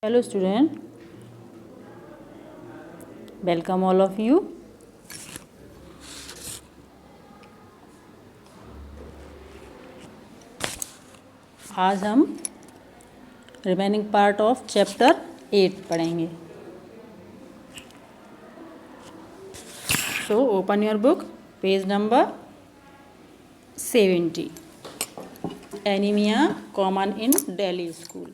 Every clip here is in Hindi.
Hello student, welcome all of you. आज हम रिमेनिंग पार्ट ऑफ चैप्टर 8 पढ़ेंगे. So open your book, page number 70. Anaemia common in Delhi school,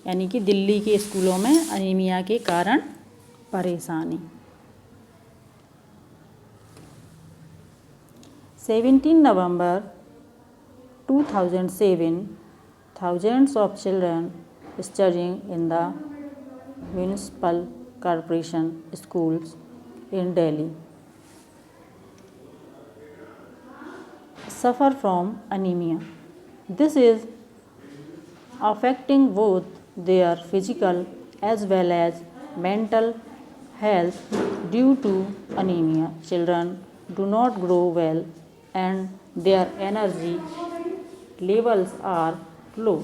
यानी कि दिल्ली के स्कूलों में एनीमिया के कारण परेशानी. 17 November 2007, thousands of children studying in the municipal corporation schools in Delhi suffer from anemia. This is affecting both their physical as well as mental health. Due to anemia, children do not grow well and their energy levels are low.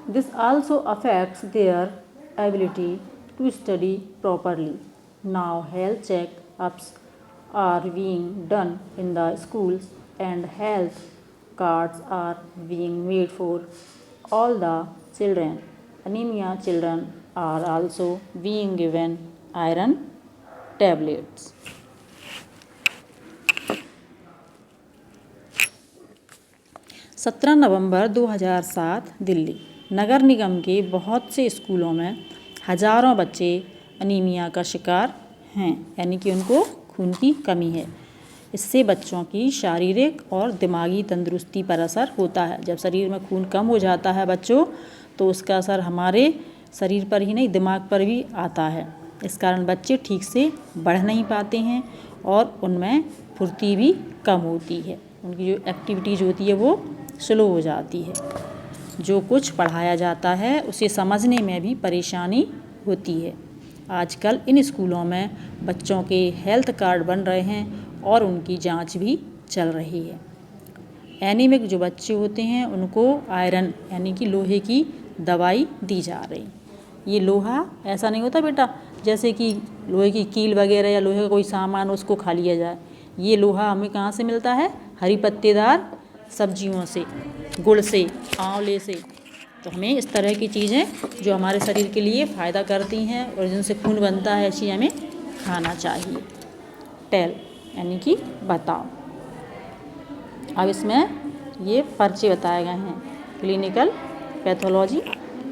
This also affects their ability to study properly. Now health check-ups are being done in the schools and health cards are being made for all the children. Anemia children are also being given iron tablets. सत्रह नवंबर 2007 दिल्ली नगर निगम के बहुत से स्कूलों में हजारों बच्चे अनीमिया का शिकार हैं, यानी कि उनको खून की कमी है. इससे बच्चों की शारीरिक और दिमागी तंदुरुस्ती पर असर होता है. जब शरीर में खून कम हो जाता है बच्चों, तो उसका असर हमारे शरीर पर ही नहीं दिमाग पर भी आता है. इस कारण बच्चे ठीक से बढ़ नहीं पाते हैं और उनमें फुर्ती भी कम होती है. उनकी जो एक्टिविटीज़ होती है वो स्लो हो जाती है. जो कुछ पढ़ाया जाता है उसे समझने में भी परेशानी होती है. आजकल इन स्कूलों में बच्चों के हेल्थ कार्ड बन रहे हैं और उनकी जांच भी चल रही है. एनीमिक जो बच्चे होते हैं उनको आयरन यानी कि लोहे की दवाई दी जा रही. ये लोहा ऐसा नहीं होता बेटा जैसे कि लोहे की कील वगैरह या लोहे का कोई सामान उसको खा लिया जाए. ये लोहा हमें कहाँ से मिलता है? हरी पत्तेदार सब्जियों से, गुड़ से, आंवले से. तो हमें इस तरह की चीज़ें जो हमारे शरीर के लिए फ़ायदा करती हैं और जिनसे खून बनता है ऐसी हमें खाना चाहिए. टेल यानी कि बताओ. अब इसमें ये पर्चे बताए गए हैं. क्लिनिकल पैथोलॉजी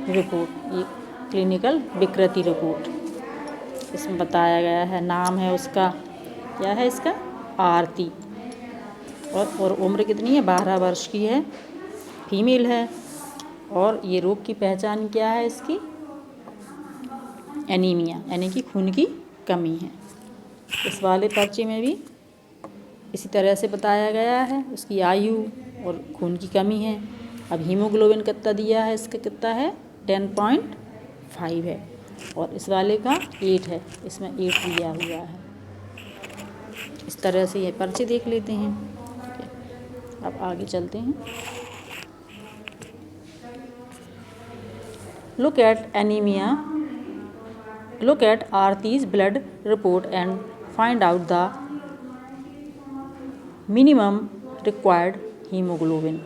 रिपोर्ट, ये क्लिनिकल विकृति रिपोर्ट इसमें बताया गया है. नाम है उसका, क्या है इसका? आरती. और उम्र कितनी है? 12 वर्ष की है, फीमेल है. और ये रोग की पहचान क्या है इसकी? एनीमिया यानी कि खून की कमी है. इस वाले पर्चे में भी इसी तरह से बताया गया है. उसकी आयु और खून की कमी है. अब हीमोग्लोबिन कितना दिया है? इसका कितना है? 10.5 है. और इस वाले का 8 है. इसमें 8 दिया हुआ है. इस तरह से ये पर्चे देख लेते हैं. अब आगे चलते हैं. Look at anemia. Look at Aarti's blood report and find out the minimum required hemoglobin.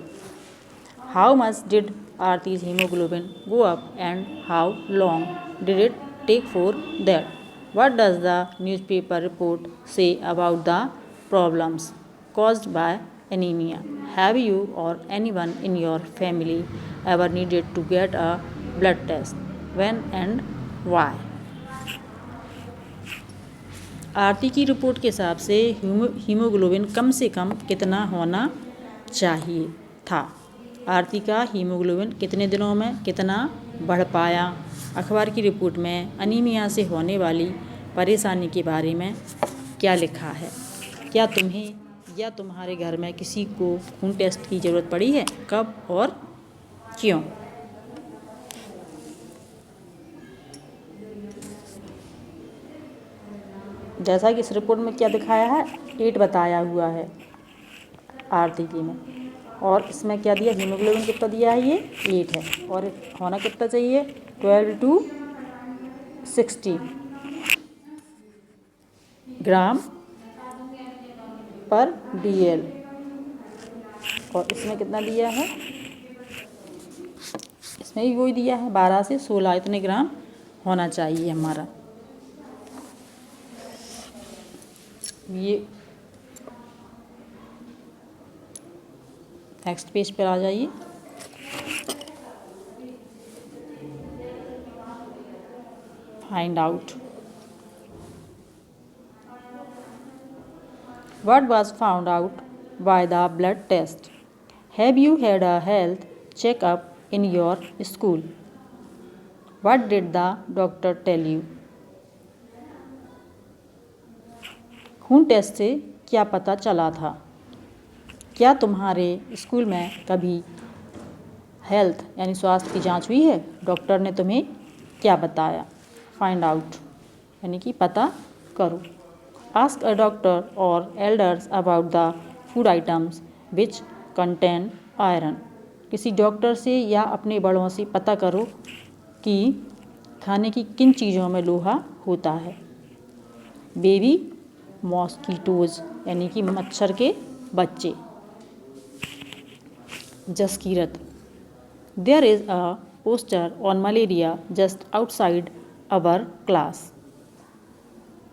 How much did Aarti's hemoglobin go up and how long did it take for that? What does the newspaper report say about the problems caused by anemia? Have you or anyone in your family ever needed to get a blood test? When and why? आरती की रिपोर्ट के हिसाब से हीमोग्लोबिन कम से कम कितना होना चाहिए था. आरती का हीमोग्लोबिन कितने दिनों में कितना बढ़ पाया. अखबार की रिपोर्ट में अनीमिया से होने वाली परेशानी के बारे में क्या लिखा है? क्या तुम्हें या तुम्हारे घर में किसी को खून टेस्ट की ज़रूरत पड़ी है? कब और क्यों? जैसा कि इस रिपोर्ट में क्या दिखाया है, 8 बताया हुआ है आरती की में. और इसमें क्या दिया, हीमोग्लोबिन कितना दिया है, ये 8 है। और होना कितना चाहिए, 12 to 60 ग्राम पर DL। और इसमें कितना दिया है, इसमें भी वही दिया है 12 से 16 इतने ग्राम होना चाहिए हमारा। ये नेक्स्ट पेज पर आ जाइए। Find out what was found out by the blood test? Have you had a health checkup in your school? What did the doctor tell you? खून टेस्ट से क्या पता चला था? क्या तुम्हारे स्कूल में कभी हेल्थ यानी स्वास्थ्य की जांच हुई है? डॉक्टर ने तुम्हें क्या बताया? फाइंड आउट यानी कि पता करो। Ask a doctor or elders about the food items which contain iron. किसी डॉक्टर से या अपने बड़ों से पता करो कि खाने की किन चीज़ों में लोहा होता है। बेबी मॉस्कीटोज यानी कि मच्छर के बच्चे। Jaskirat, There is a poster on malaria just outside our class.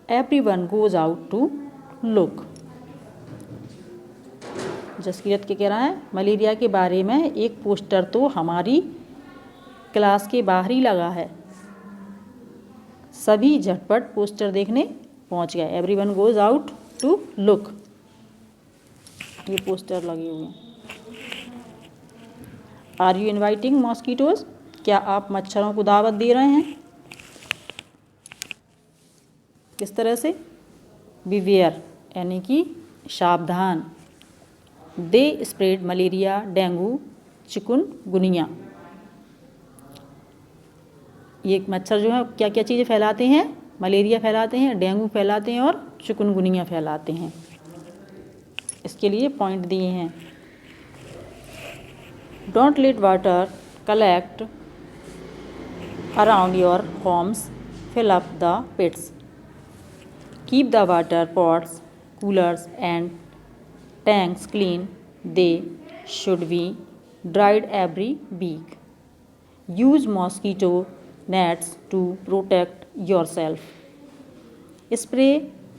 Everyone goes out to look. Jaskirat के कह रहा है, मलेरिया के बारे में एक पोस्टर तो हमारी क्लास के बाहर ही लगा है। सभी झटपट पोस्टर देखने पहुंच गए। Everyone goes out to look, ये पोस्टर लगे हुए हैं। Are you inviting mosquitoes? क्या आप मच्छरों को दावत दे रहे हैं? किस तरह से? बिवेयर यानी कि सावधान। They spread malaria, dengue, chikungunya. ये मच्छर जो है क्या क्या चीज़ें फैलाते हैं? मलेरिया फैलाते हैं, डेंगू फैलाते हैं और चिकुनगुनिया फैलाते हैं। इसके लिए पॉइंट दिए हैं। Don't let water collect around your homes, fill up the pits. Keep the water pots, coolers and tanks clean. They should be dried every week. Use mosquito nets to protect yourself. Spray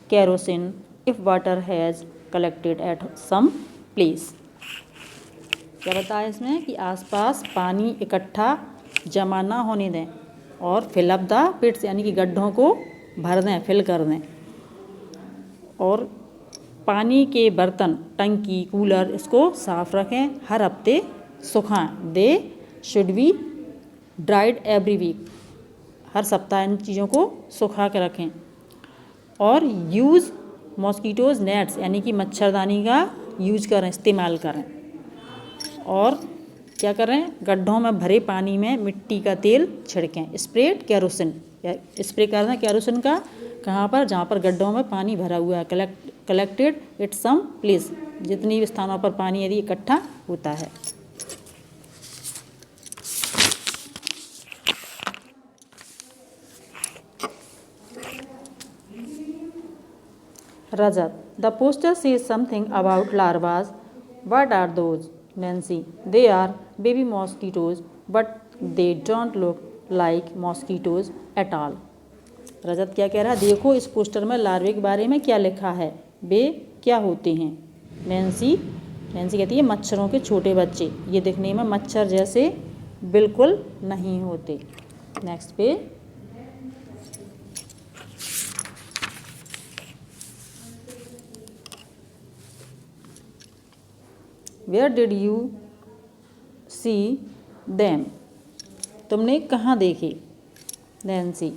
kerosene if water has collected at some place. क्या बताया इसमें कि आसपास पानी इकट्ठा जमा ना होने दें और फिल अप द पिट्स यानी कि गड्ढों को भर दें, फिल कर दें। और पानी के बर्तन, टंकी, कूलर इसको साफ रखें, हर हफ्ते सुखाएं। They should be dried every week, हर सप्ताह इन चीज़ों को सुखा के रखें। और यूज़ मॉस्किटोज नेट्स यानी कि मच्छरदानी का यूज करें, इस्तेमाल करें। और क्या करें, गड्ढों में भरे पानी में मिट्टी का तेल छिड़कें। स्प्रेड केरोसिन, स्प्रे कर दें केरोसिन का कहाँ पर, जहाँ पर गड्ढों में पानी भरा हुआ है। कलेक्टेड एट सम प्लेस, जितनी भी स्थानों पर पानी यदि इकट्ठा होता है। Rajat, the poster says something about larvas. What are those? Nancy, they are baby mosquitoes but they don't look like mosquitoes at all. Rajat क्या कह रहा है, देखो इस पोस्टर में लार्वे के बारे में क्या लिखा है, वे क्या होते हैं। नैन्सी कहती है मच्छरों के छोटे बच्चे, ये दिखने में मच्छर जैसे बिल्कुल नहीं होते। नेक्स्ट पे where did you see them? तुमने कहाँ देखे? Nancy,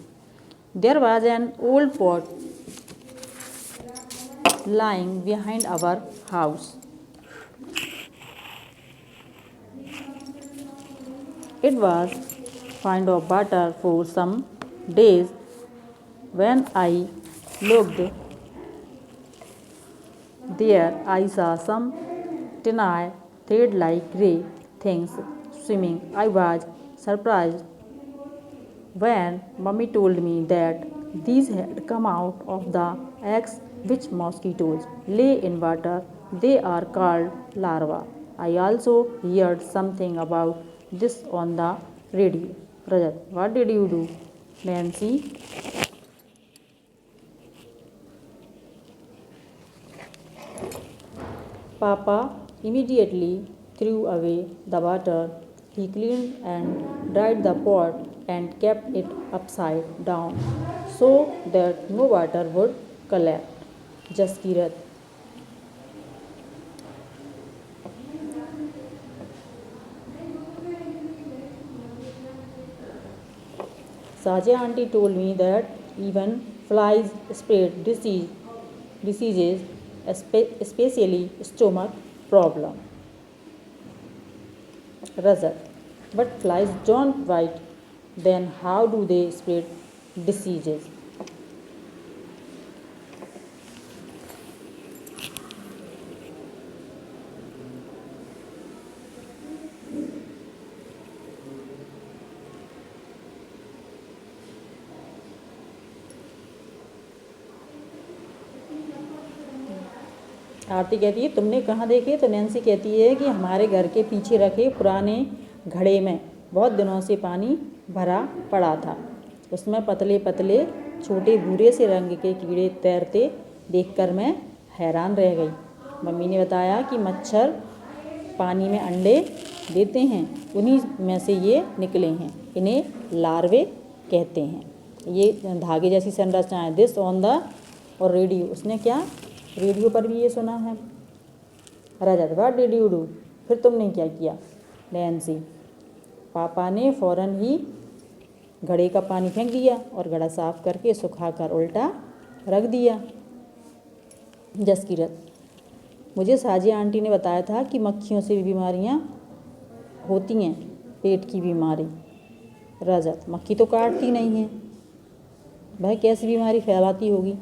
There was an old pot lying behind our house. It was fond of water for some days. When I looked there, I saw some tiny thread-like gray things swimming. I was surprised when Mummy told me that these had come out of the eggs which mosquitoes lay in water. They are called larvae. I also heard something about this on the radio. Rajat, what did you do? Nancy. Papa immediately threw away the water. He cleaned and dried the pot and kept it upside down so that no water would collect. Jaskirat. Sajia auntie told me that even flies spread diseases, especially stomach problem. Rajat. But flies don't bite. Then how do they spread diseases? आरती कहती है तुमने कहाँ देखे? तो नैन्सी कहती है कि हमारे घर के पीछे रखे पुराने घड़े में बहुत दिनों से पानी भरा पड़ा था। उसमें पतले पतले छोटे भूरे से रंग के कीड़े तैरते देखकर मैं हैरान रह गई। मम्मी ने बताया कि मच्छर पानी में अंडे देते हैं, उन्हीं में से ये निकले हैं। इन्हें लार्वे कहते हैं। ये धागे जैसी संरचना है। दिस ऑन द और रेडियो, उसने क्या रेडियो पर भी ये सुना है। रजत, व्हाट डिड यू डू? फिर तुमने क्या किया? नैन्सी, पापा ने फ़ौरन ही घड़े का पानी फेंक दिया और घड़ा साफ करके सुखाकर उल्टा रख दिया। जसकीरत, मुझे साजिया आंटी ने बताया था कि मक्खियों से भी बीमारियाँ होती हैं, पेट की बीमारी। रजत, मक्खी तो काटती नहीं है, वह कैसी बीमारी फैलाती होगी?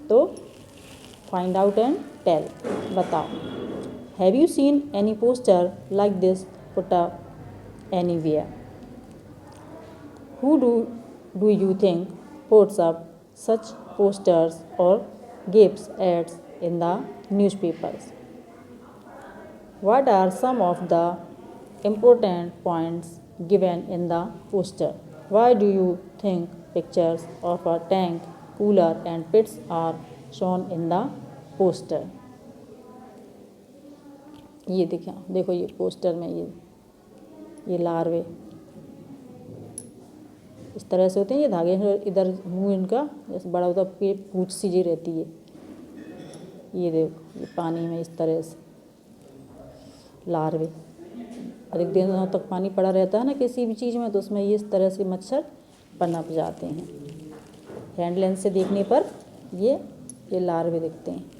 तो फाइंड आउट एंड टेल, बताओ। Have you seen any poster like this put up anywhere? Who do you think puts up such posters or gives ads in the newspapers? What are some of the important points given in the poster? Why do you think pictures of a tank, cooler and pits are shown in the poster? ये देखो ये पोस्टर में ये लार्वे इस तरह से होते हैं। ये धागे इधर मुंह इनका जैसे बड़ा होता है, पूंछ सी जी रहती है। ये देखो ये पानी में इस तरह से लार्वे अधिक दिनों तक पानी पड़ा रहता है ना किसी भी चीज़ में, तो उसमें ये इस तरह से मच्छर पनप जाते हैं। हैंड लेंस से देखने पर ये लार्वे दिखते हैं।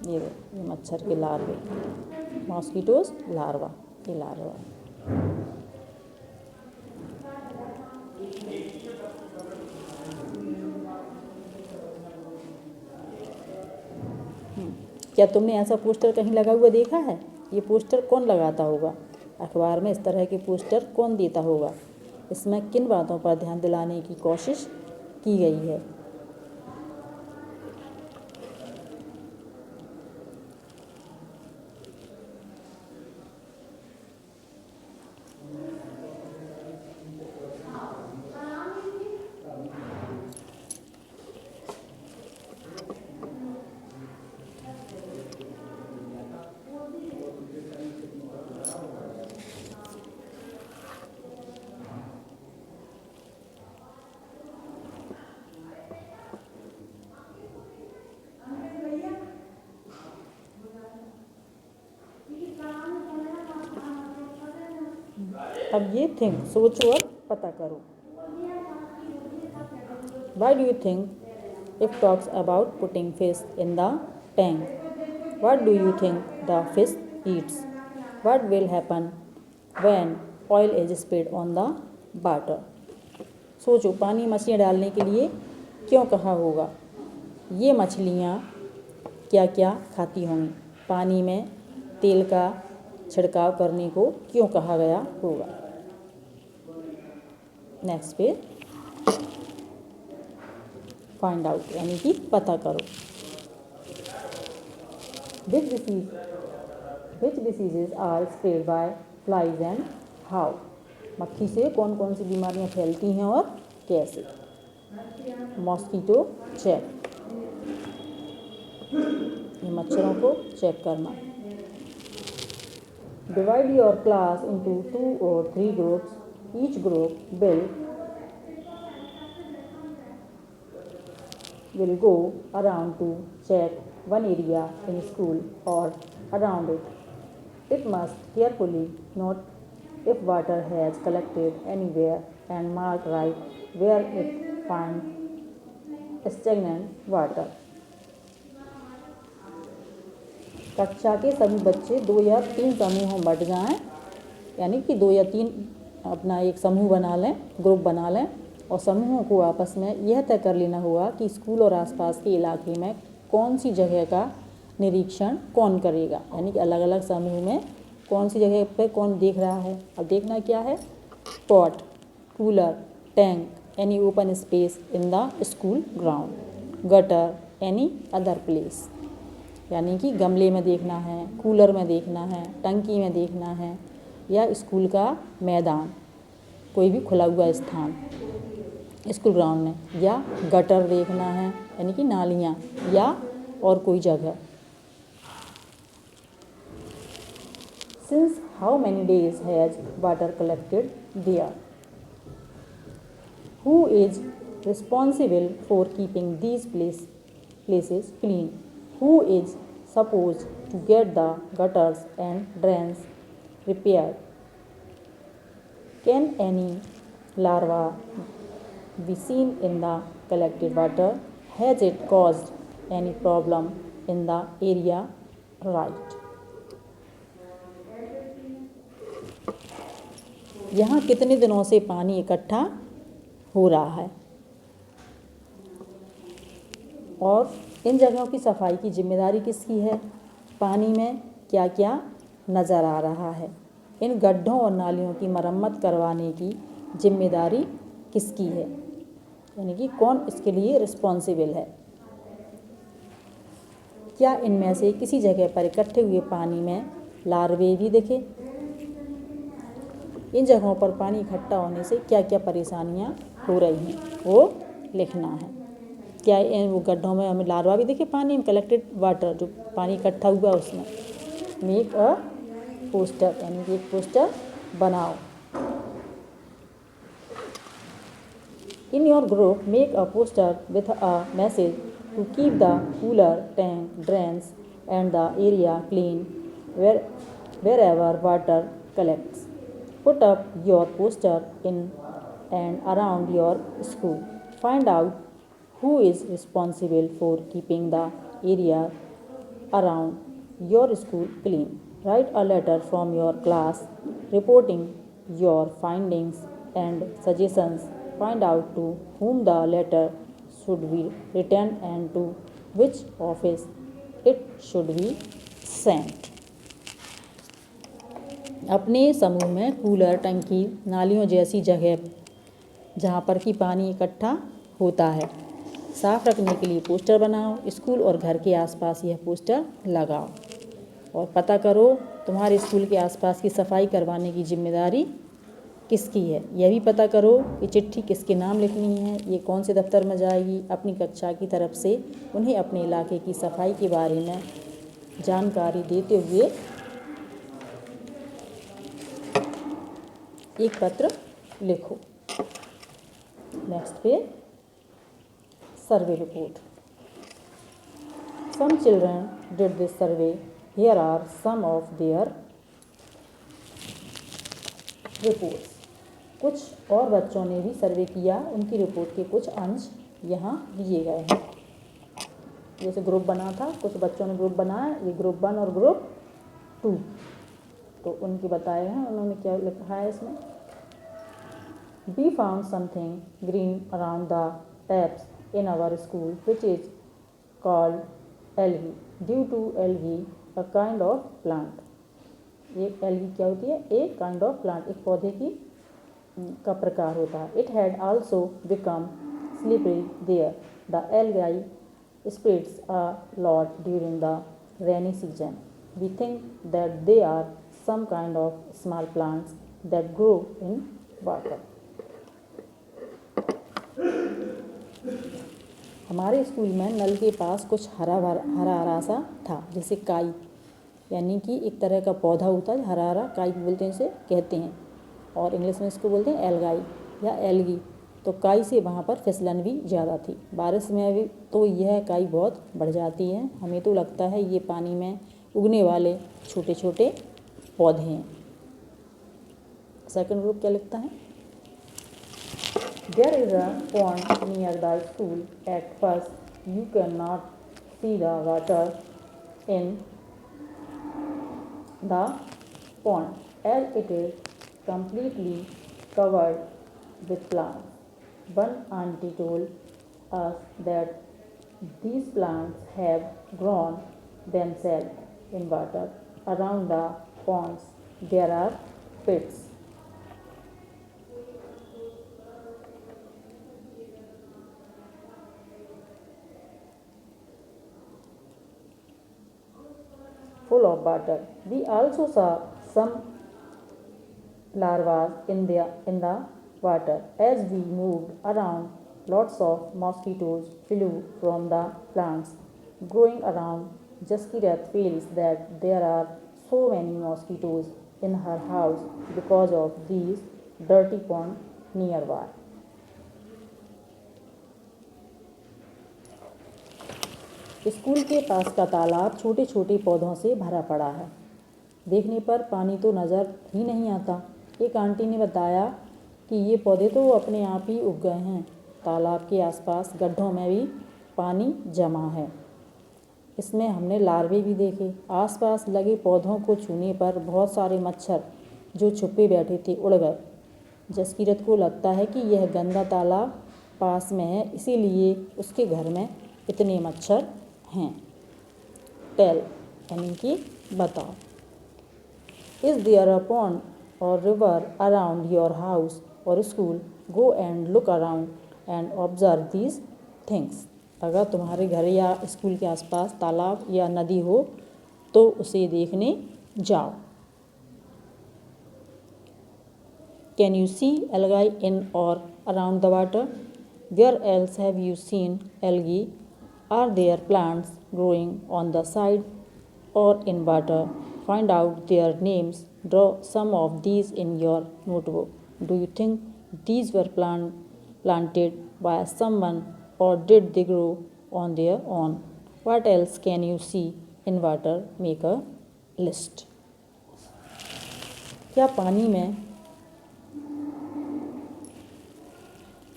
ये मच्छर के लार्वे, मॉस्किटोज लार्वा, ये लार्वा। क्या तुमने ऐसा पोस्टर कहीं लगा हुआ देखा है? ये पोस्टर कौन लगाता होगा? अखबार में इस तरह के पोस्टर कौन देता होगा? इसमें किन बातों पर ध्यान दिलाने की कोशिश की गई है? अब ये थिंक, सोचो और पता करो। Why do you think it talks about putting fish in the tank? What do you think the fish eats? What will happen when oil is sprayed on the water? सोचो, पानी मछलियाँ डालने के लिए क्यों कहा होगा? ये मछलियाँ क्या क्या खाती होंगी? पानी में तेल का छिड़काव करने को क्यों कहा गया होगा? नेक्स्ट पे फाइंड आउट यानी कि पता करो। Which diseases are spread by flies and how? मक्खी से कौन कौन सी बीमारियां फैलती हैं और कैसे? मॉस्किटो चेक, ये मच्छरों को चेक करना। Divide your class into 2 or 3 groups. Each group will go around to check one area in school or around it. It must carefully note if water has collected anywhere and mark right where it finds stagnant water. कक्षा के सभी बच्चे 2 या 3 समूहों में बट जाएं, यानी कि 2 या 3 अपना एक समूह बना लें, ग्रुप बना लें और समूहों को आपस में यह तय कर लेना होगा कि स्कूल और आसपास के इलाके में कौन सी जगह का निरीक्षण कौन करेगा। यानी कि अलग अलग समूह में कौन सी जगह पे कौन देख रहा है। अब देखना क्या है? Pot, cooler, tank, any open space in the school ground, gutter, any other place. यानी कि गमले में देखना है, कूलर में देखना है, टंकी में देखना है, या स्कूल का मैदान, कोई भी खुला हुआ स्थान स्कूल ग्राउंड में, या गटर देखना है यानी कि नालियाँ, या और कोई जगह। Since how many days has water collected there? Who is responsible for keeping these places clean? Who is supposed to get the gutters and drains repaired? Can any larva be seen in the collected water? Has it caused any problem in the area? Right. यहाँ कितने दिनों से पानी इकट्ठा हो रहा है और इन जगहों की सफाई की जिम्मेदारी किसकी है? पानी में क्या क्या नज़र आ रहा है? इन गड्ढों और नालियों की मरम्मत करवाने की जिम्मेदारी किसकी है? यानी कि कौन इसके लिए रिस्पॉन्सिबल है? क्या इनमें से किसी जगह पर इकट्ठे हुए पानी में लार्वे भी दिखे? इन जगहों पर पानी इकट्ठा होने से क्या क्या परेशानियां हो रही हैं वो लिखना है। क्या इन वो गड्ढों में हमें लार्वा भी दिखे? पानी में कलेक्टेड वाटर, जो पानी इकट्ठा हुआ उसमें। मेक अ पोस्टर, यानी कि एक पोस्टर बनाओ। In your group make a poster with a message to keep the cooler, tank, drains and the area clean wherever water collects. Put up your poster in and around your school. Find out who is responsible for keeping the area around your school clean. Write a letter from your class reporting your findings and suggestions. Find out to whom the letter should be written and to which office it should be sent. अपने समूह में कूलर, टंकी, नालियों जैसी जगह जहाँ पर कि पानी इकट्ठा होता है साफ रखने के लिए पोस्टर बनाओ। स्कूल और घर के आसपास यह पोस्टर लगाओ और पता करो तुम्हारे स्कूल के आसपास की सफाई करवाने की जिम्मेदारी किसकी है। यह भी पता करो कि चिट्ठी किसके नाम लिखनी है, ये कौन से दफ्तर में जाएगी। अपनी कक्षा की तरफ से उन्हें अपने इलाके की सफाई के बारे में जानकारी देते हुए एक पत्र लिखो। नेक्स्ट पे survey report. Some children did this survey, here are some of their reports. कुछ और बच्चों ने भी सर्वे किया, उनकी रिपोर्ट के कुछ अंश यहाँ दिए गए हैं। जैसे ग्रुप बना था, कुछ बच्चों ने ग्रुप बनाया, ये ग्रुप 1 और ग्रुप 2, तो उनके बताए हैं उन्होंने क्या लिखा है इसमें। We found something green around the taps in our school which is called algae. Due to algae a kind of plant. ये एल्गी क्या होती है? एक काइंड ऑफ प्लांट, एक पौधे की का प्रकार होता है। It had also become slippery there. The algae spreads a lot during the rainy season. We think that they are some kind of small plants that grow in water. हमारे स्कूल में नल के पास कुछ हरा हरा सा था, जैसे काई, यानी कि एक तरह का पौधा होता है, हरा हरा काई बोलते हैं, इसे कहते हैं, और इंग्लिश में इसको बोलते हैं एल्गाई या एल्गी। तो काई से वहाँ पर फिसलन भी ज़्यादा थी। बारिश में भी तो यह काई बहुत बढ़ जाती है। हमें तो लगता है ये पानी में उगने वाले छोटे छोटे पौधे हैं। सेकंड ग्रुप क्या लिखता है? There is a pond near the school. At first you can not see the water in the pond as it is completely covered with plants. One auntie told us that these plants have grown themselves in water. Around the ponds there are pits. Full of water. We also saw some larvae in the water. As we moved around, lots of mosquitoes flew from the plants growing around. Jaskirat feels that there are so many mosquitoes in her house because of these dirty ponds nearby. School के पास का तालाब छोटे छोटे पौधों से भरा पड़ा है। देखने पर पानी तो नज़र ही नहीं आता। एक आंटी ने बताया कि ये पौधे तो अपने आप ही उग गए हैं। तालाब के आसपास गड्ढों में भी पानी जमा है। इसमें हमने लार्वे भी देखे। आसपास लगे पौधों को छूने पर बहुत सारे मच्छर जो छुपे बैठे थे उड़ गए। जसकीरत को लगता है कि यह गंदा तालाब पास में है, इसीलिए उसके घर में इतने मच्छर हैं। टेल यानी कि बताओ। Is there a pond or river around your house or school? Go and look around and observe these things. अगर तुम्हारे घर या स्कूल के आसपास तालाब या नदी हो तो उसे देखने जाओ। Can you see algae in or around the water? Where else have you seen algae? Are there plants growing on the side or in water? Find out their names. Draw some of these in your notebook. Do you think these were planted by someone or did they grow on their own? What else can you see in water? Make a list. क्या पानी में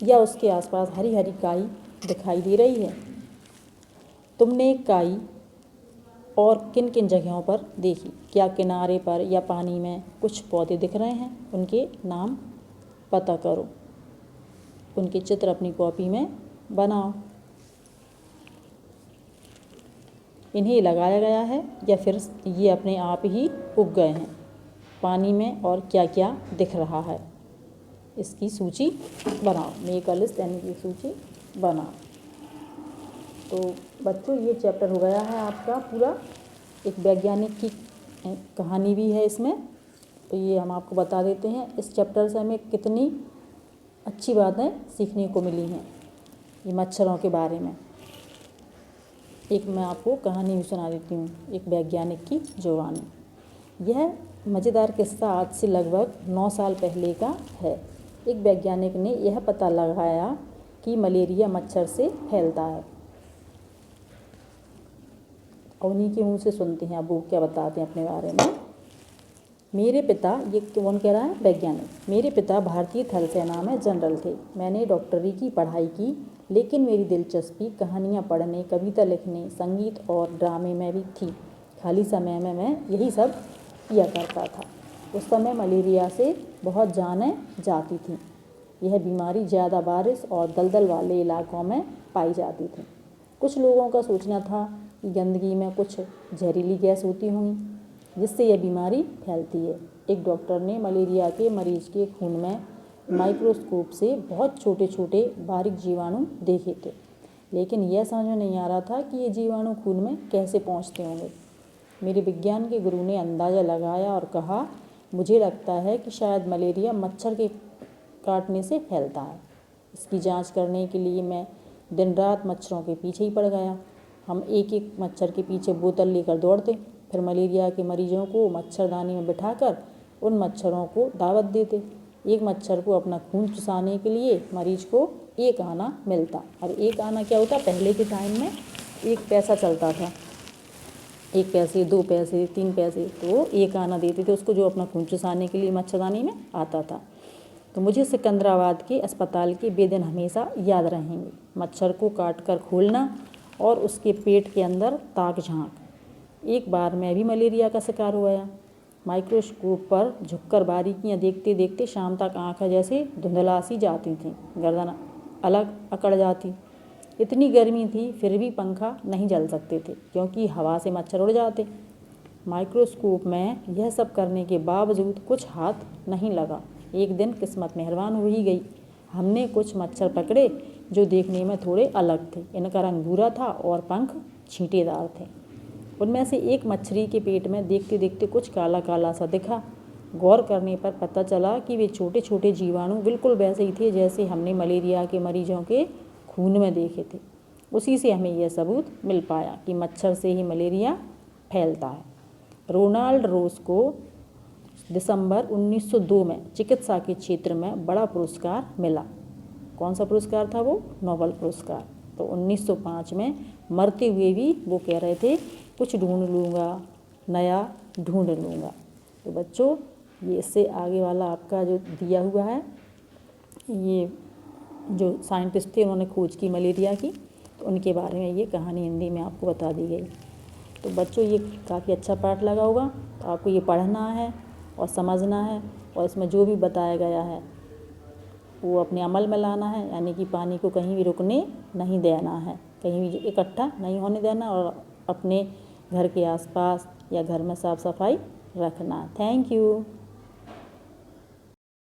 या उसके आसपास हरी हरी काई दिखाई दे रही है? तुमने काई और किन किन जगहों पर देखी? क्या किनारे पर या पानी में कुछ पौधे दिख रहे हैं? उनके नाम पता करो। उनके चित्र अपनी कॉपी में बनाओ। इन्हें लगाया गया है या फिर ये अपने आप ही उग गए हैं? पानी में और क्या क्या दिख रहा है, इसकी सूची बनाओ। मेक अ लिस्ट यानी कि सूची बनाओ। तो बच्चों ये चैप्टर हो गया है आपका पूरा। एक वैज्ञानिक की कहानी भी है इसमें, तो ये हम आपको बता देते हैं। इस चैप्टर से हमें कितनी अच्छी बातें सीखने को मिली हैं ये मच्छरों के बारे में। एक मैं आपको कहानी भी सुना देती हूँ, एक वैज्ञानिक की जुबानी। यह मज़ेदार किस्सा आज से लगभग 9 साल पहले का है। एक वैज्ञानिक ने यह पता लगाया कि मलेरिया मच्छर से फैलता है। और उन्हीं के मुँह से सुनते हैं अब वो क्या बताते हैं अपने बारे में। मेरे पिता, ये कौन कह रहा है? वैज्ञानिक। मेरे पिता भारतीय थल सेना में जनरल थे। मैंने डॉक्टरी की पढ़ाई की, लेकिन मेरी दिलचस्पी कहानियाँ पढ़ने, कविता लिखने, संगीत और ड्रामे में भी थी। खाली समय में मैं यही सब किया करता था। उस समय मलेरिया से बहुत जानें जाती थीं। यह बीमारी ज़्यादा बारिश और दलदल वाले इलाकों में पाई जाती थी। कुछ लोगों का सोचना था कि गंदगी में कुछ जहरीली गैस होती होंगी जिससे यह बीमारी फैलती है। एक डॉक्टर ने मलेरिया के मरीज के खून में माइक्रोस्कोप से बहुत छोटे छोटे बारीक जीवाणु देखे थे, लेकिन यह समझ में नहीं आ रहा था कि ये जीवाणु खून में कैसे पहुंचते होंगे। मेरे विज्ञान के गुरु ने अंदाज़ा लगाया और कहा, मुझे लगता है कि शायद मलेरिया मच्छर के काटने से फैलता है। इसकी जांच करने के लिए मैं दिन रात मच्छरों के पीछे ही पड़ गया। हम एक एक मच्छर के पीछे बोतल लेकर दौड़ते, फिर मलेरिया के मरीजों को मच्छरदानी में बिठाकर उन मच्छरों को दावत देते। एक मच्छर को अपना खून चुसाने के लिए मरीज को 1 आना मिलता। और 1 आना क्या होता, पहले के टाइम में 1 पैसा चलता था, 1 पैसे 2 पैसे 3 पैसे, तो 1 आना देते थे उसको, जो अपना खून चुसाने के लिए मच्छरदानी में आता था। तो मुझे सिकंदराबाद के अस्पताल के वे दिन हमेशा याद रहेंगे। मच्छर को काट कर खोलना और उसके पेट के अंदर ताक झांक। एक बार मैं भी मलेरिया का शिकार हो गया। माइक्रोस्कोप पर झुककर बारीकियां देखते देखते शाम तक आँखें जैसे धुंधला सी जाती थीं, गर्दन अलग अकड़ जाती। इतनी गर्मी थी फिर भी पंखा नहीं जल सकते थे क्योंकि हवा से मच्छर उड़ जाते। माइक्रोस्कोप में यह सब करने के बावजूद कुछ हाथ नहीं लगा। एक दिन किस्मत मेहरबान हो ही गई। हमने कुछ मच्छर पकड़े जो देखने में थोड़े अलग थे। इनका रंग भूरा था और पंख छींटेदार थे। उनमें से एक मछली के पेट में देखते देखते कुछ काला काला सा दिखा। गौर करने पर पता चला कि वे छोटे छोटे जीवाणु बिल्कुल वैसे ही थे जैसे हमने मलेरिया के मरीजों के खून में देखे थे। उसी से हमें यह सबूत मिल पाया कि मच्छर से ही मलेरिया फैलता है। रोनाल्ड रोस को दिसंबर 1902 में चिकित्सा के क्षेत्र में बड़ा पुरस्कार मिला। कौन सा पुरस्कार था वो? नोबेल पुरस्कार। तो 1905 में मरते हुए भी वो कह रहे थे, कुछ ढूंढ लूँगा, नया ढूंढ लूँगा। तो बच्चों, ये इससे आगे वाला आपका जो दिया हुआ है, ये जो साइंटिस्ट थे उन्होंने खोज की मलेरिया की, तो उनके बारे में ये कहानी हिंदी में आपको बता दी गई। तो बच्चों, ये काफ़ी अच्छा पाठ लगा होगा। तो आपको ये पढ़ना है और समझना है और इसमें जो भी बताया गया है वो अपने अमल में लाना है। यानी कि पानी को कहीं भी रुकने नहीं देना है, कहीं भी इकट्ठा नहीं होने देना, और अपने घर के आसपास या घर में साफ़ सफाई रखना। Thank you.